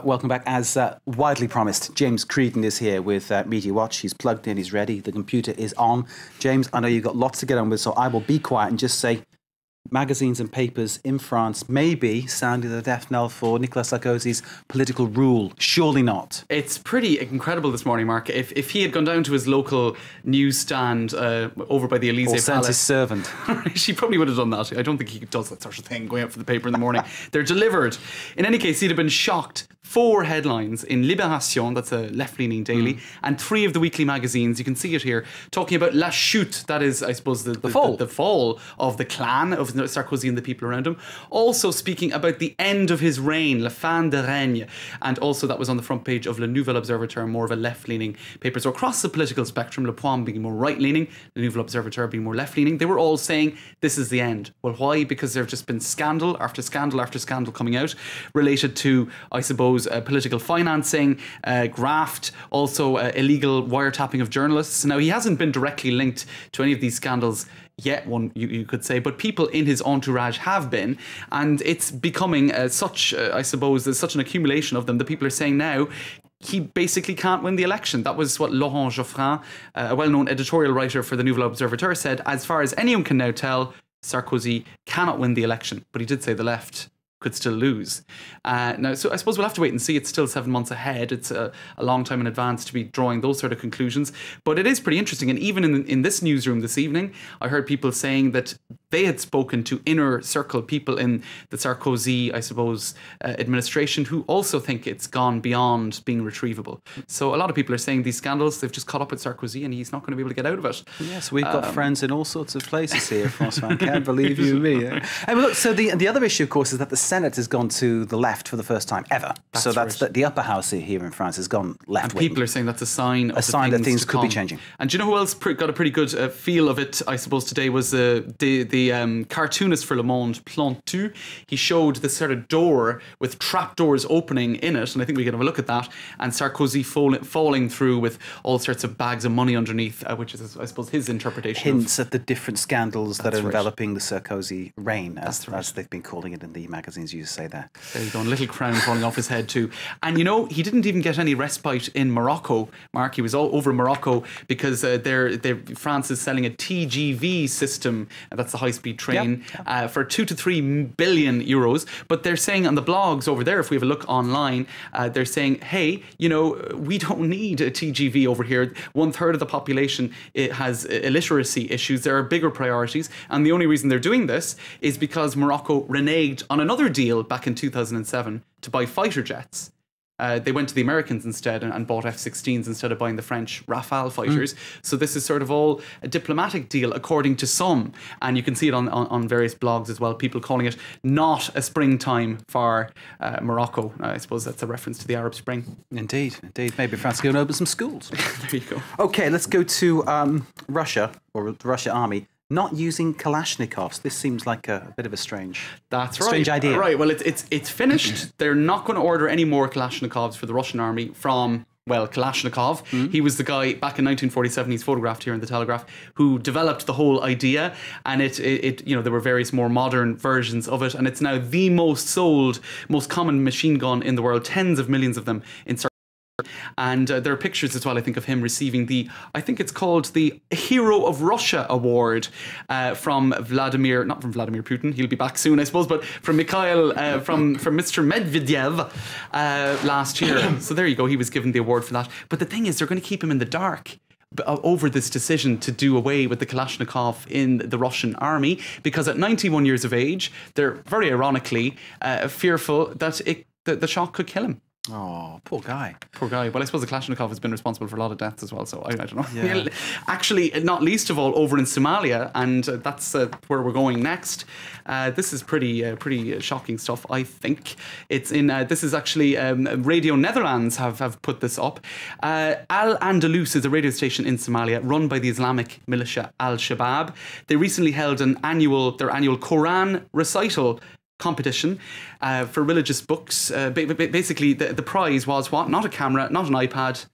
Welcome back. As widely promised, James Creedon is here with Media Watch. He's plugged in, he's ready, the computer is on. James, I know you've got lots to get on with, so I will be quiet and just say magazines and papers in France may be sounding the death knell for Nicolas Sarkozy's political rule. Surely not. It's pretty incredible this morning, Mark. If he had gone down to his local newsstand over by the Elysee Palace... Or sent his servant. She probably would have done that. I don't think he does that sort of thing, going out for the paper in the morning. They're delivered. In any case, he'd have been shocked. 4 headlines in Libération, that's a left-leaning daily, and 3 of the weekly magazines, you can see it here, talking about la chute, that is, I suppose, the fall of the clan of Sarkozy and the people around him. Also speaking about the end of his reign, la fin de règne, and also that was on the front page of Le Nouvel Observateur, more of a left-leaning paper. So across the political spectrum, Le Point being more right-leaning, Le Nouvel Observateur being more left-leaning, they were all saying this is the end. Well, why? Because there have just been scandal after scandal after scandal coming out related to, I suppose, political financing, graft, also illegal wiretapping of journalists. Now, he hasn't been directly linked to any of these scandals yet, you could say, but people in his entourage have been, and it's becoming I suppose, there's such an accumulation of them that people are saying now he basically can't win the election. That was what Laurent Geoffrin, a well-known editorial writer for the Nouvel Observateur, said. As far as anyone can now tell, Sarkozy cannot win the election, but he did say the left could still lose. Now, so I suppose we'll have to wait and see. It's still 7 months ahead. It's a long time in advance to be drawing those sort of conclusions. But it is pretty interesting. And even in this newsroom this evening, I heard people saying that they had spoken to inner circle people in the Sarkozy, I suppose, administration who also think it's gone beyond being retrievable. So a lot of people are saying these scandals, they've just caught up with Sarkozy and he's not going to be able to get out of it. Yes, we've got friends in all sorts of places here, François. Can't believe you and me. And look, so the other issue, of course, is that the Senate has gone to the left for the first time ever. That's the upper house here in France has gone left-wing. And people are saying that's a sign of that things could be changing. And do you know who else got a pretty good feel of it, I suppose, today was the cartoonist for Le Monde, Plantu. He showed this sort of door with trapdoors opening in it, and I think we can have a look at that, and Sarkozy falling through with all sorts of bags of money underneath, which is, I suppose, his interpretation. Hints at the different scandals that are enveloping the Sarkozy reign, as they've been calling it in the magazines you say there. There you go, and a little crown falling off his head too. And you know, he didn't even get any respite in Morocco, Mark. He was all over Morocco because France is selling a TGV system, and that's the high-speed train, for 2 to 3 billion euros. But they're saying on the blogs over there, if we have a look online, they're saying, hey, you know, we don't need a TGV over here. 1/3 of the population has illiteracy issues. There are bigger priorities. And the only reason they're doing this is because Morocco reneged on another deal back in 2007 to buy fighter jets. They went to the Americans instead and bought F-16s instead of buying the French Rafale fighters. So this is sort of all a diplomatic deal, according to some. And you can see it on various blogs as well, people calling it not a springtime for Morocco. I suppose that's a reference to the Arab Spring. Indeed, indeed. Maybe France can open some schools. There you go. OK, let's go to Russia, or the Russian army. Not using Kalashnikovs. This seems like a bit of a strange idea. Right, well, it's finished. They're not going to order any more Kalashnikovs for the Russian army from, well, Kalashnikov. He was the guy back in 1947, he's photographed here in the Telegraph, who developed the whole idea. And you know, there were various more modern versions of it. And it's now the most sold, most common machine gun in the world, tens of millions of them in circulation. And there are pictures as well, I think, of him receiving I think it's called the Hero of Russia Award not from Vladimir Putin, he'll be back soon, I suppose, but from Mikhail, from Mr. Medvedev last year. So there you go, he was given the award for that. But the thing is, they're going to keep him in the dark over this decision to do away with the Kalashnikov in the Russian army, because at 91 years of age, they're very ironically fearful that the shock could kill him. Oh, poor guy. Poor guy. Well, I suppose the Kalashnikov has been responsible for a lot of deaths as well, so I don't know. Yeah. Actually, not least of all, over in Somalia, and that's where we're going next. This is pretty shocking stuff, I think. It's in, this is actually, Radio Netherlands have put this up. Al Andalus is a radio station in Somalia run by the Islamic militia Al-Shabaab. They recently held their annual Quran recital competition for religious books. Basically, the prize was what? Not a camera, not an iPad,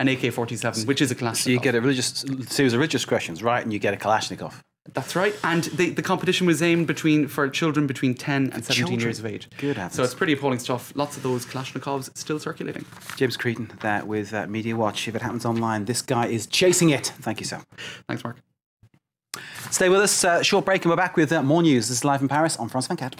an AK-47, which is a Kalashnikov. So you get a series of religious questions, right? And you get a Kalashnikov. That's right. And the competition was aimed for children between 10 and 17 years of age. Good heavens. So it's pretty appalling stuff. Lots of those Kalashnikovs still circulating. James Creedon there with Media Watch. If it happens online, this guy is chasing it. Thank you, sir. Thanks, Mark. Stay with us. Short break and we're back with more news. This is Live in Paris on France 24.